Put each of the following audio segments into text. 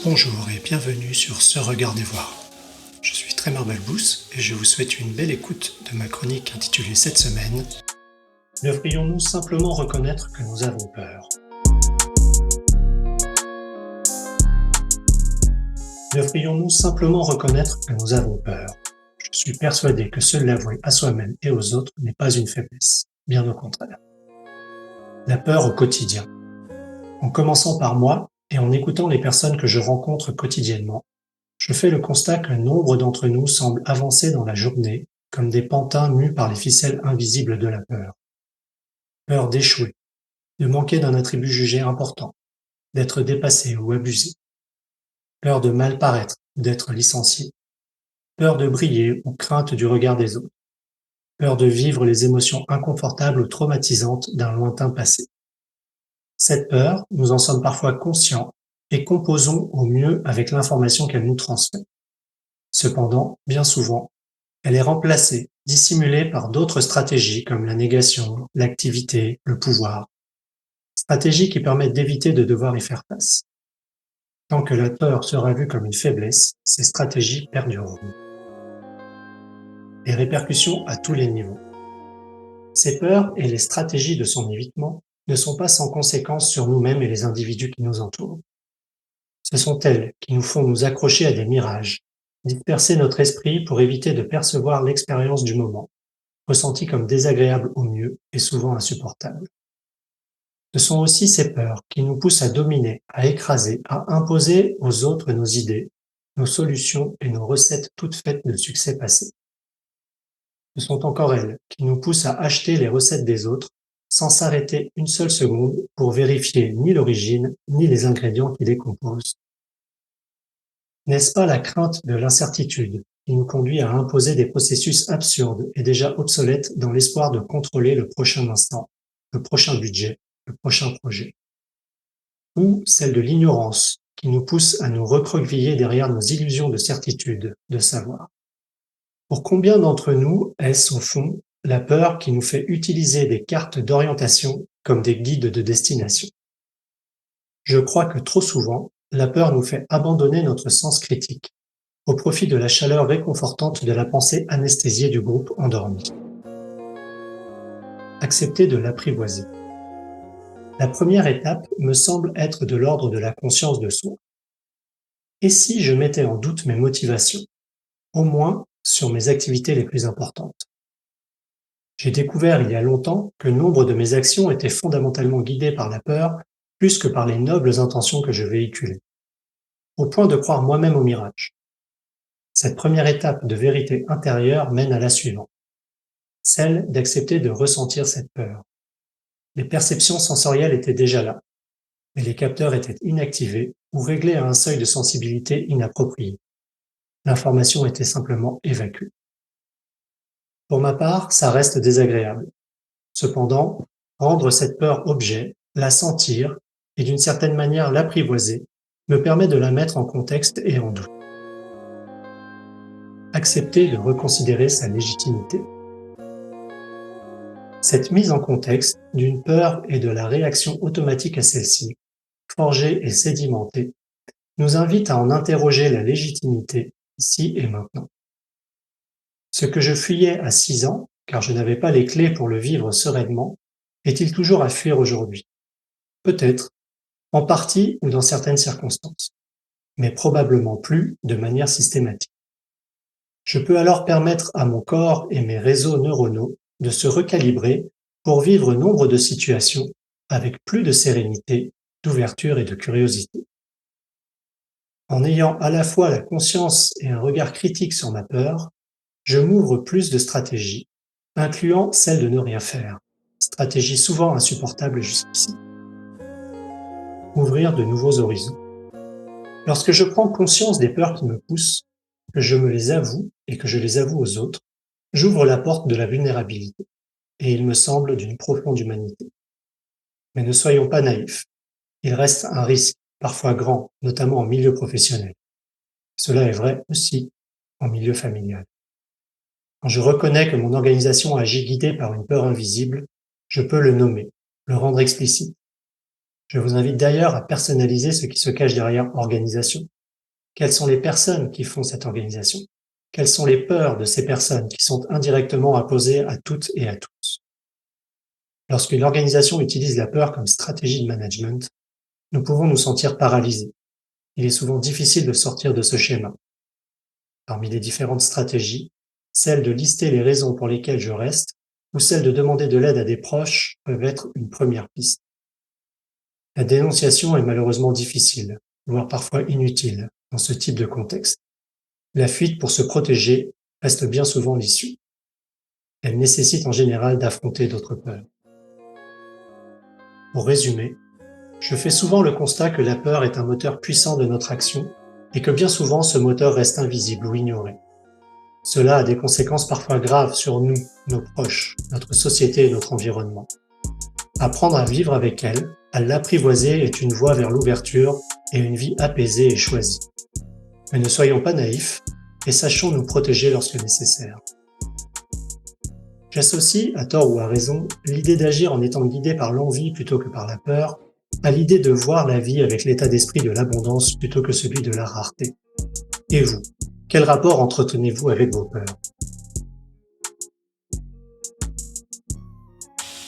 Bonjour et bienvenue sur Se Regarder Voir. Je suis Trémor Balbous et je vous souhaite une belle écoute de ma chronique intitulée cette semaine « Devrions-nous simplement reconnaître que nous avons peur ?» Devrions-nous simplement reconnaître que nous avons peur? Je suis persuadé que seul l'avouer à soi-même et aux autres n'est pas une faiblesse, bien au contraire. La peur au quotidien. En commençant par moi et en écoutant les personnes que je rencontre quotidiennement, je fais le constat que nombre d'entre nous semblent avancer dans la journée comme des pantins mus par les ficelles invisibles de la peur. Peur d'échouer, de manquer d'un attribut jugé important, d'être dépassé ou abusé. Peur de mal paraître ou d'être licencié. Peur de briller ou crainte du regard des autres. Peur de vivre les émotions inconfortables ou traumatisantes d'un lointain passé. Cette peur, nous en sommes parfois conscients et composons au mieux avec l'information qu'elle nous transmet. Cependant, bien souvent, elle est remplacée, dissimulée par d'autres stratégies comme la négation, l'activité, le pouvoir. Stratégies qui permettent d'éviter de devoir y faire face. Tant que la peur sera vue comme une faiblesse, ces stratégies perdureront. Les répercussions à tous les niveaux. Ces peurs et les stratégies de son évitement ne sont pas sans conséquences sur nous-mêmes et les individus qui nous entourent. Ce sont elles qui nous font nous accrocher à des mirages, disperser notre esprit pour éviter de percevoir l'expérience du moment, ressentie comme désagréable au mieux et souvent insupportable. Ce sont aussi ces peurs qui nous poussent à dominer, à écraser, à imposer aux autres nos idées, nos solutions et nos recettes toutes faites de succès passés. Ce sont encore elles qui nous poussent à acheter les recettes des autres sans s'arrêter une seule seconde pour vérifier ni l'origine ni les ingrédients qui les composent. N'est-ce pas la crainte de l'incertitude qui nous conduit à imposer des processus absurdes et déjà obsolètes dans l'espoir de contrôler le prochain instant, le prochain budget, le prochain projet? Ou celle de l'ignorance qui nous pousse à nous recroqueviller derrière nos illusions de certitude, de savoir? Pour combien d'entre nous est-ce au fond la peur qui nous fait utiliser des cartes d'orientation comme des guides de destination? Je crois que trop souvent, la peur nous fait abandonner notre sens critique au profit de la chaleur réconfortante de la pensée anesthésiée du groupe endormi. Accepter de l'apprivoiser. La première étape me semble être de l'ordre de la conscience de soi. Et si je mettais en doute mes motivations, au moins sur mes activités les plus importantes? J'ai découvert il y a longtemps que nombre de mes actions étaient fondamentalement guidées par la peur plus que par les nobles intentions que je véhiculais, au point de croire moi-même au mirage. Cette première étape de vérité intérieure mène à la suivante, celle d'accepter de ressentir cette peur. Les perceptions sensorielles étaient déjà là, mais les capteurs étaient inactivés ou réglés à un seuil de sensibilité inapproprié. L'information était simplement évacuée. Pour ma part, ça reste désagréable. Cependant, rendre cette peur objet, la sentir et d'une certaine manière l'apprivoiser me permet de la mettre en contexte et en doute. Accepter de reconsidérer sa légitimité. Cette mise en contexte d'une peur et de la réaction automatique à celle-ci, forgée et sédimentée, nous invite à en interroger la légitimité ici et maintenant. Ce que je fuyais à 6 ans, car je n'avais pas les clés pour le vivre sereinement, est-il toujours à fuir aujourd'hui? Peut-être, en partie ou dans certaines circonstances, mais probablement plus de manière systématique. Je peux alors permettre à mon corps et mes réseaux neuronaux de se recalibrer pour vivre nombre de situations avec plus de sérénité, d'ouverture et de curiosité. En ayant à la fois la conscience et un regard critique sur ma peur, je m'ouvre plus de stratégies, incluant celle de ne rien faire, stratégie souvent insupportable jusqu'ici. Ouvrir de nouveaux horizons. Lorsque je prends conscience des peurs qui me poussent, que je me les avoue et que je les avoue aux autres, j'ouvre la porte de la vulnérabilité, et il me semble d'une profonde humanité. Mais ne soyons pas naïfs, il reste un risque, parfois grand, notamment en milieu professionnel. Cela est vrai aussi en milieu familial. Quand je reconnais que mon organisation agit guidée par une peur invisible, je peux le nommer, le rendre explicite. Je vous invite d'ailleurs à personnaliser ce qui se cache derrière organisation Quelles sont les personnes qui font cette organisation? Quelles sont les peurs de ces personnes qui sont indirectement imposées à toutes et à tous? Lorsqu'une organisation utilise la peur comme stratégie de management, nous pouvons nous sentir paralysés. Il est souvent difficile de sortir de ce schéma. Parmi les différentes stratégies, celle de lister les raisons pour lesquelles je reste ou celle de demander de l'aide à des proches peuvent être une première piste. La dénonciation est malheureusement difficile, voire parfois inutile, dans ce type de contexte. La fuite pour se protéger reste bien souvent l'issue. Elle nécessite en général d'affronter d'autres peurs. Pour résumer, je fais souvent le constat que la peur est un moteur puissant de notre action et que bien souvent ce moteur reste invisible ou ignoré. Cela a des conséquences parfois graves sur nous, nos proches, notre société et notre environnement. Apprendre à vivre avec elle, à l'apprivoiser est une voie vers l'ouverture et une vie apaisée et choisie. Mais ne soyons pas naïfs et sachons nous protéger lorsque nécessaire. J'associe, à tort ou à raison, l'idée d'agir en étant guidé par l'envie plutôt que par la peur, à l'idée de voir la vie avec l'état d'esprit de l'abondance plutôt que celui de la rareté. Et vous, quel rapport entretenez-vous avec vos peurs?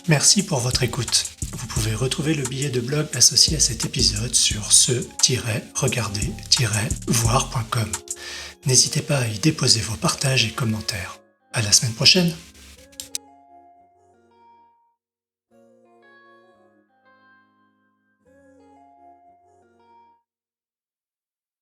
Merci pour votre écoute. Vous pouvez retrouver le billet de blog associé à cet épisode sur ce-regarder-voir.com. N'hésitez pas à y déposer vos partages et commentaires. À la semaine prochaine!